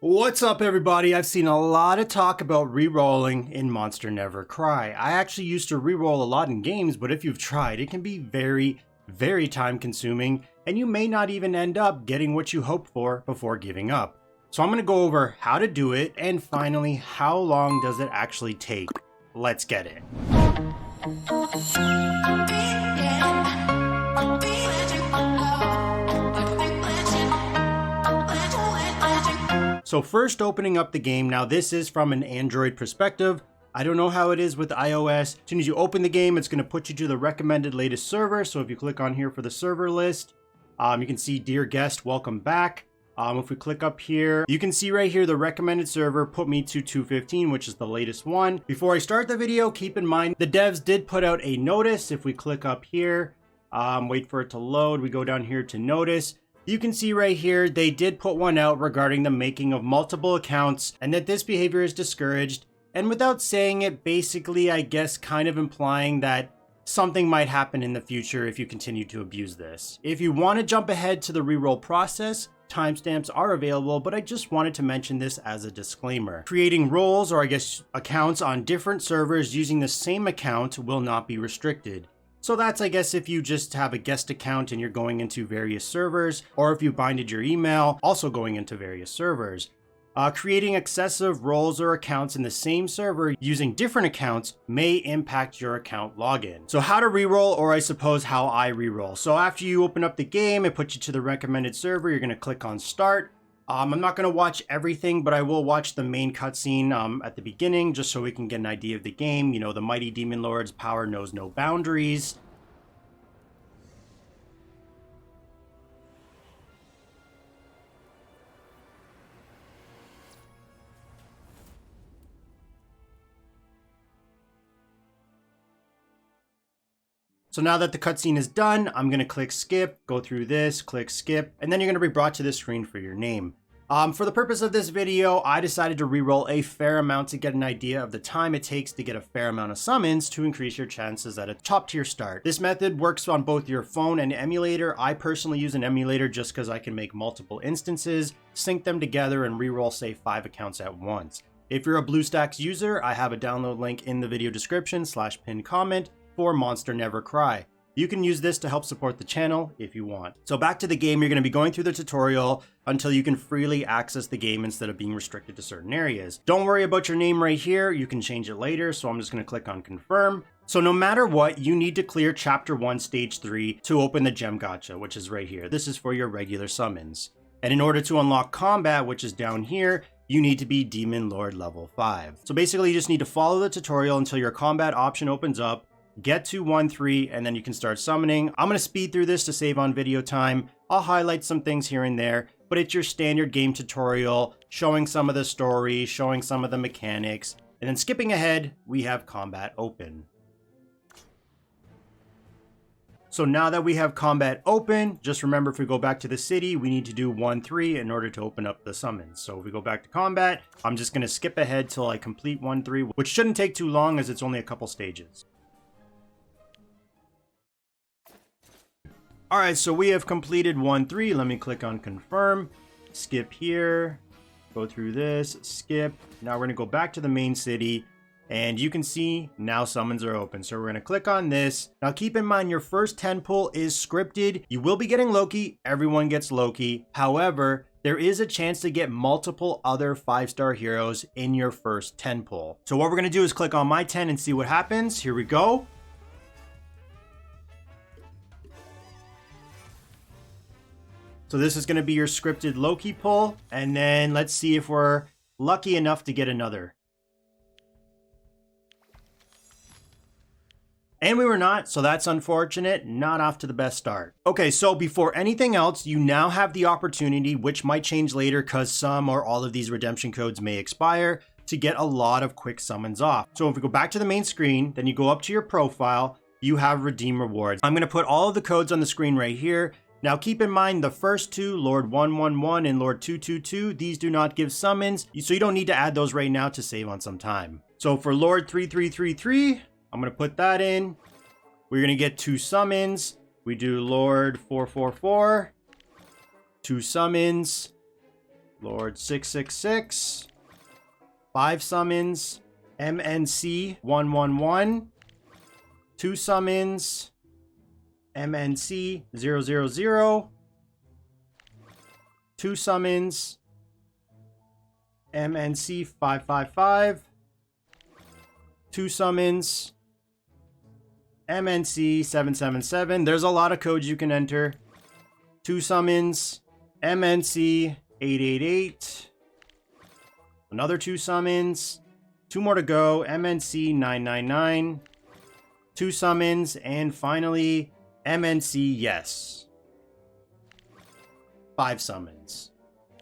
What's up, everybody? I've seen a lot of talk about rerolling in Monster Never Cry. I actually used to reroll a lot in games, but if you've tried, it can be very time consuming, and you may not even end up getting what you hoped for before giving up. So I'm going to go over how to do it, and finally, how long does it actually take? Let's get it. So first, opening up the game. Now this is from an Android perspective. I don't know how it is with iOS. As soon as you open the game, it's going to put you to the recommended latest server. So if you click on here for the server list, you can see dear guest, welcome back. If we click up here, you can see right here the recommended server put me to 215, which is the latest one. Before I start the video, keep in mind the devs did put out a notice. If we click up here, wait for it to load, we go down here to notice. You can see right here, they did put one out regarding the making of multiple accounts and that this behavior is discouraged. And without saying it, basically, I guess kind of implying that something might happen in the future if you continue to abuse this. If you want to jump ahead to the reroll process, timestamps are available, but I just wanted to mention this as a disclaimer. Creating roles, or I guess accounts on different servers using the same account will not be restricted. So that's, I guess, if you just have a guest account and you're going into various servers, or if you binded your email, also going into various servers. Creating excessive roles or accounts in the same server using different accounts may impact your account login. So how to reroll, or I suppose how I reroll. So after you open up the game, it puts you to the recommended server. You're going to click on start. I'm not going to watch everything, but I will watch the main cutscene at the beginning just so we can get an idea of the game. You know, the mighty demon lord's power knows no boundaries. So now that the cutscene is done, I'm going to click skip, go through this, click skip, and then you're going to be brought to this screen for your name. For the purpose of this video, I decided to reroll a fair amount to get an idea of the time it takes to get a fair amount of summons to increase your chances at a top tier start. This method works on both your phone and emulator. I personally use an emulator just because I can make multiple instances, sync them together, and reroll say 5 accounts at once. If you're a BlueStacks user, I have a download link in the video description / pinned comment for Monster Never Cry. You can use this to help support the channel if you want. So back to the game, you're going to be going through the tutorial until you can freely access the game instead of being restricted to certain areas. Don't worry about your name right here, you can change it later, so I'm just going to click on confirm. So no matter what, you need to clear chapter 1 stage 3 to open the gem gacha, which is right here. This is for your regular summons. And in order to unlock combat, which is down here, you need to be Demon Lord level 5. So basically you just need to follow the tutorial until your combat option opens up, get to 1-3, and then you can start summoning. I'm going to speed through this to save on video time. I'll highlight some things here and there, but it's your standard game tutorial, showing some of the story, showing some of the mechanics, and then skipping ahead, we have combat open. So now that we have combat open, just remember if we go back to the city, we need to do 1-3 in order to open up the summons. So if we go back to combat, I'm just going to skip ahead till I complete 1-3, which shouldn't take too long as it's only a couple stages. All right, so we have completed 1-3. Let me click on confirm, skip here, go through this, skip. Now we're gonna go back to the main city, and you can see now summons are open. So we're gonna click on this. Now keep in mind your first 10 pull is scripted. You will be getting Loki, everyone gets Loki. However, there is a chance to get multiple other 5-star heroes in your first 10 pull. So what we're gonna do is click on my 10 and see what happens. Here we go. So this is going to be your scripted Loki pull, and then let's see if we're lucky enough to get another. And we were not, so that's unfortunate, not off to the best start. Okay, so before anything else, you now have the opportunity, which might change later because some or all of these redemption codes may expire, to get a lot of quick summons off. So if we go back to the main screen, then you go up to your profile, you have redeem rewards. I'm going to put all of the codes on the screen right here. Now keep in mind the first two, Lord 111 and Lord 222, these do not give summons, so you don't need to add those right now to save on some time. So for Lord 3333, I'm going to put that in. We're going to get 2 summons. We do Lord 444, 2 summons. Lord 666. 5 summons. MNC 111. 2 summons. MNC 000. 2 summons. MNC 555. 2 summons. MNC 777. There's a lot of codes you can enter. 2 summons. MNC 888. Another 2 summons. 2 more to go. MNC 999. 2 summons. And finally, MNC yes. 5 summons.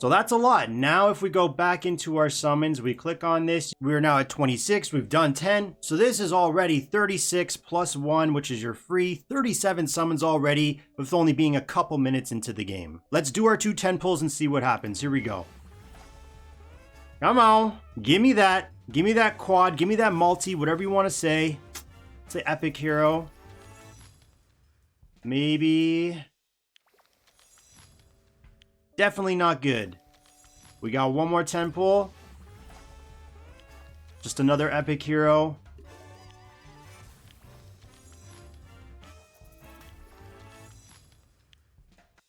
So that's a lot. Now if we go back into our summons, we click on this, we're now at 26, we've done 10. So this is already 36 plus 1, which is your free 37 summons already, with only being a couple minutes into the game. Let's do our 2 10 pulls and see what happens. Here we go. Come on, give me that quad, give me that multi, whatever you want to say. Say epic hero. Maybe. Definitely not good. We got one more 10 pull. Just another epic hero.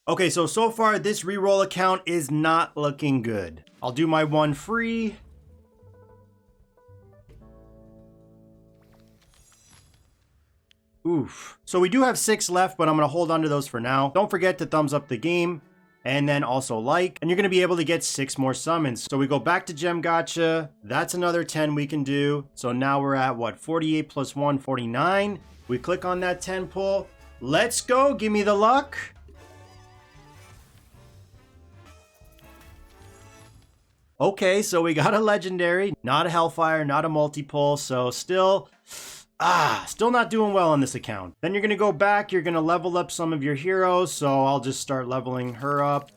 Okay, so far this reroll account is not looking good. I'll do my one free. Oof. So we do have 6 left, but I'm going to hold on to those for now. Don't forget to thumbs up the game. And then also like, and you're going to be able to get 6 more summons. So we go back to Gem Gacha. That's another 10 we can do. So now we're at what? 48 plus 1, 49. We click on that 10 pull. Let's go. Give me the luck. Okay, so we got a legendary, not a Hellfire, not a multi-pull. So still not doing well on this account. Then you're going to go back, you're going to level up some of your heroes, so I'll just start leveling her up.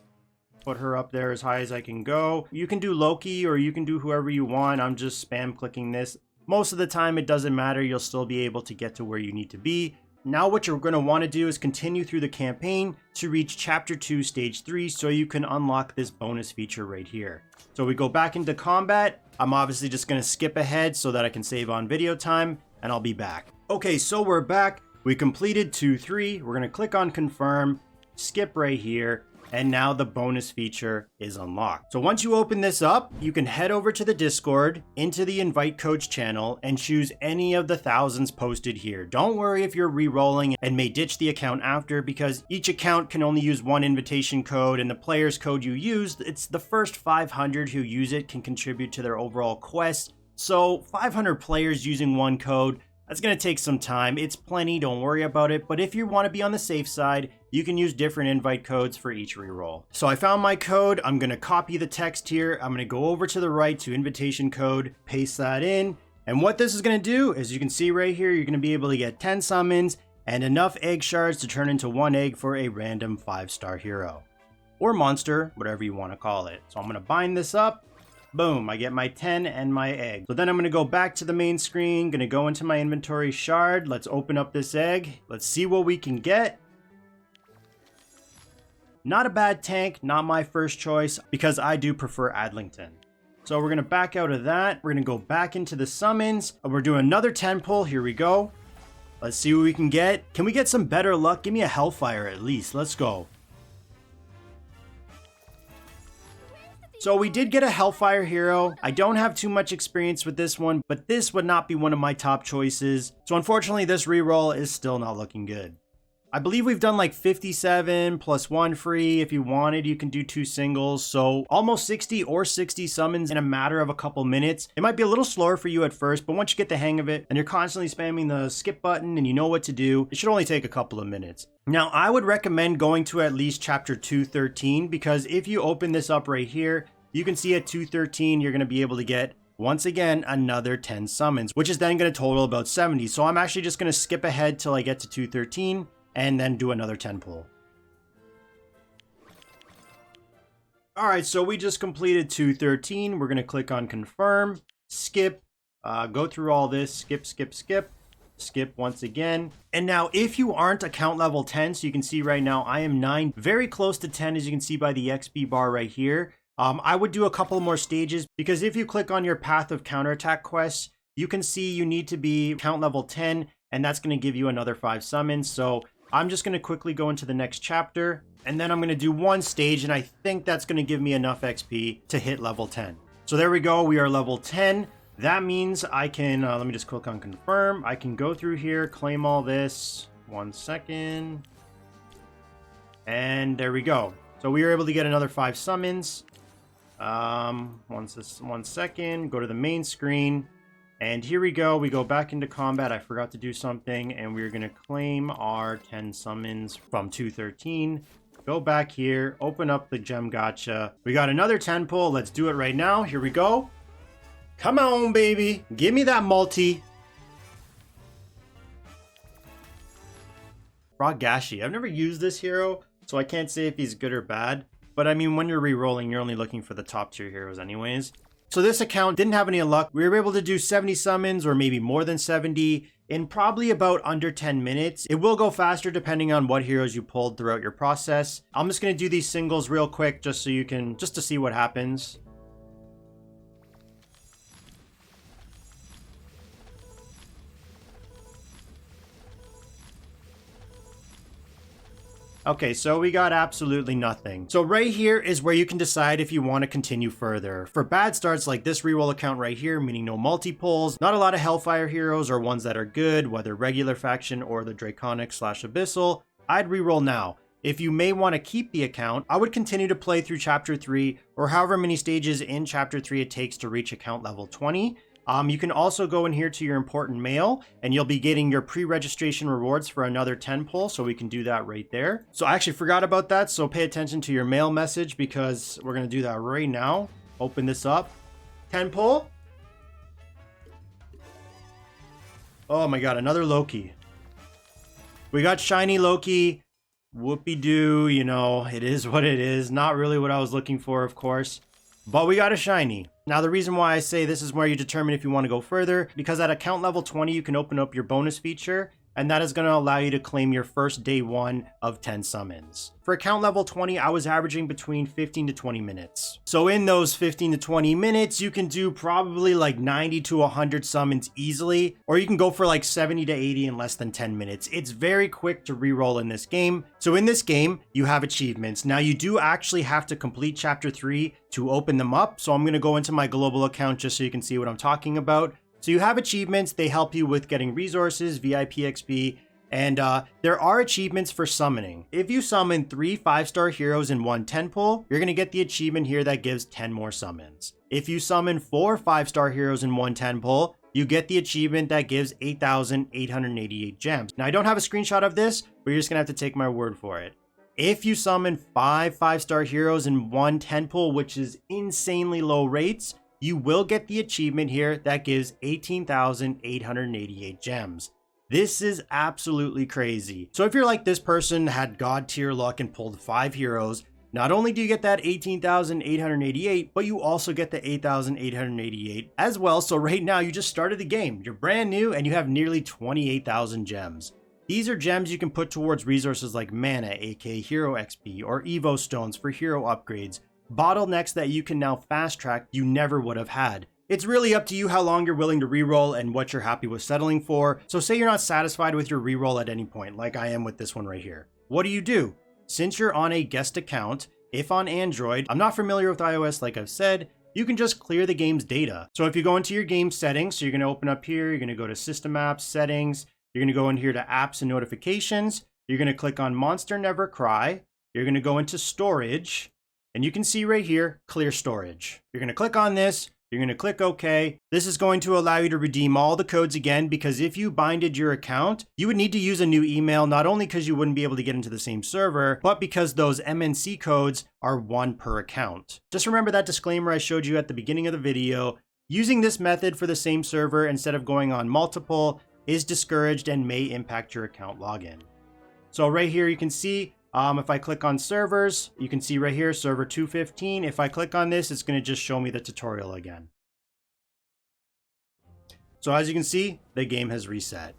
Put her up there as high as I can go. You can do Loki or you can do whoever you want. I'm just spam clicking this. Most of the time it doesn't matter, you'll still be able to get to where you need to be. Now what you're going to want to do is continue through the campaign to reach Chapter 2, Stage 3, so you can unlock this bonus feature right here. So we go back into combat. I'm obviously just going to skip ahead so that I can save on video time. And I'll be back. Okay, so we're back. We completed 2-3. We're going to click on confirm, skip right here, and now the bonus feature is unlocked. So once you open this up, you can head over to the Discord, into the invite coach channel, and choose any of the thousands posted here. Don't worry if you're re-rolling and may ditch the account after, because each account can only use 1 invitation code, and the player's code you used, it's the first 500 who use it can contribute to their overall quest. So 500 players using 1 code, that's going to take some time. It's plenty, don't worry about it. But if you want to be on the safe side, you can use different invite codes for each reroll. So I found my code. I'm going to copy the text here. I'm going to go over to the right to invitation code, paste that in. And what this is going to do, as you can see right here, you're going to be able to get 10 summons and enough egg shards to turn into 1 egg for a random 5-star hero. Or monster, whatever you want to call it. So I'm going to bind this up. Boom, I get my 10 and my egg. So then I'm going to go back to the main screen, going to go into my inventory shard. Let's open up this egg. Let's see what we can get. Not a bad tank, not my first choice, because I do prefer Adlington. So we're going to back out of that. We're going to go back into the summons. We're doing another 10 pull. Here we go. Let's see what we can get. Can we get some better luck? Give me a Hellfire at least. Let's go. So we did get a Hellfire hero. I don't have too much experience with this one, but this would not be one of my top choices. So unfortunately, this reroll is still not looking good. I believe we've done like 57 plus 1 free. If you wanted, you can do 2 singles. So almost 60 or 60 summons in a matter of a couple minutes. It might be a little slower for you at first, but once you get the hang of it and you're constantly spamming the skip button and you know what to do, it should only take a couple of minutes. Now, I would recommend going to at least chapter 213, because if you open this up right here, you can see at 213, you're going to be able to get, once again, another 10 summons, which is then going to total about 70. So I'm actually just going to skip ahead till I get to 213 and then do another 10 pull. All right, so we just completed 213. We're going to click on confirm, skip, go through all this, skip, skip, skip. Skip once again. And now if you aren't account level 10, so you can see right now I am 9, very close to 10, as you can see by the XP bar right here. I would do a couple more stages because if you click on your path of counterattack quests, you can see you need to be count level 10 and that's going to give you another 5 summons. So I'm just going to quickly go into the next chapter and then I'm going to do one stage and I think that's going to give me enough XP to hit level 10. So there we go. We are level 10. That means I can, let me just click on confirm. I can go through here, claim all this. 1 second. And there we go. So we were able to get another 5 summons. One second, go to the main screen, and here we go. We go back into combat. I forgot to do something, and we're gonna claim our 10 summons from 213. Go back here, open up the gem gacha. We got another 10 pull. Let's do it right now. Here we go. Come on, baby. Give me that multi. Froggashi. I've never used this hero, so I can't say if he's good or bad. But I mean, when you're re-rolling, you're only looking for the top tier heroes anyways. So this account didn't have any luck. We were able to do 70 summons or maybe more than 70 in probably about under 10 minutes. It will go faster depending on what heroes you pulled throughout your process. I'm just going to do these singles real quick just so you can, just to see what happens. Okay, so we got absolutely nothing. So right here is where you can decide if you want to continue further. For bad starts like this reroll account right here, meaning no multi-pulls, not a lot of Hellfire heroes or ones that are good, whether regular faction or the Draconic / Abyssal, I'd reroll now. If you may want to keep the account, I would continue to play through chapter 3 or however many stages in chapter 3 it takes to reach account level 20. You can also go in here to your important mail and you'll be getting your pre-registration rewards for another 10 pull. So we can do that right there. So I actually forgot about that. So pay attention to your mail message because we're going to do that right now. Open this up. 10 pull. Oh my God, another Loki. We got shiny Loki. Whoopie-doo, you know, it is what it is. Not really what I was looking for, of course. But we got a shiny. Now, the reason why I say this is where you determine if you want to go further, because at account level 20, you can open up your bonus feature, and that is going to allow you to claim your first day 1 of 10 summons. For account level 20, I was averaging between 15 to 20 minutes. So in those 15 to 20 minutes, you can do probably like 90 to 100 summons easily, or you can go for like 70 to 80 in less than 10 minutes. It's very quick to reroll in this game. So in this game, you have achievements. Now you do actually have to complete chapter 3 to open them up. So I'm going to go into my global account just so you can see what I'm talking about. So you have achievements, they help you with getting resources, VIP XP, and there are achievements for summoning. If you summon 3 5-star heroes in one 10 pull, you're going to get the achievement here that gives 10 more summons. If you summon 4 5-star heroes in one 10 pull, you get the achievement that gives 8,888 gems. Now I don't have a screenshot of this, but you're just going to have to take my word for it. If you summon 5 5-star heroes in one 10 pull, which is insanely low rates, you will get the achievement here that gives 18,888 gems. This is absolutely crazy. So if you're like this person, had god tier luck and pulled 5 heroes, not only do you get that 18,888, but you also get the 8,888 as well. So right now you just started the game, you're brand new and you have nearly 28,000 gems. These are gems you can put towards resources like mana, aka hero XP, or Evo stones for hero upgrades. Bottlenecks that you can now fast track you never would have had. It's really up to you how long you're willing to reroll and what you're happy with settling for. So say you're not satisfied with your reroll at any point, like I am with this one right here. What do? Since you're on a guest account, if on Android, I'm not familiar with iOS like I've said, you can just clear the game's data. So if you go into your game settings, so you're going to open up here, you're going to go to System Apps, Settings, you're going to go in here to Apps and Notifications, you're going to click on Monster Never Cry, you're going to go into Storage, and you can see right here, clear storage. You're going to click on this. You're going to click OK. This is going to allow you to redeem all the codes again, because if you binded your account, you would need to use a new email, not only because you wouldn't be able to get into the same server, but because those MNC codes are 1 per account. Just remember that disclaimer I showed you at the beginning of the video. Using this method for the same server instead of going on multiple is discouraged and may impact your account login. So right here, you can see if I click on servers, you can see right here, server 215. If I click on this, it's going to just show me the tutorial again. So as you can see, the game has reset.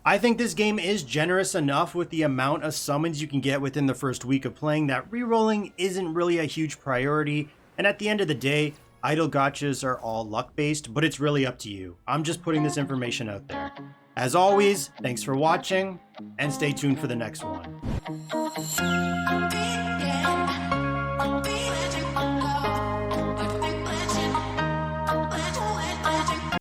I think this game is generous enough with the amount of summons you can get within the first week of playing that rerolling isn't really a huge priority. And at the end of the day, idle gachas are all luck-based, but it's really up to you. I'm just putting this information out there. As always, thanks for watching, and stay tuned for the next one.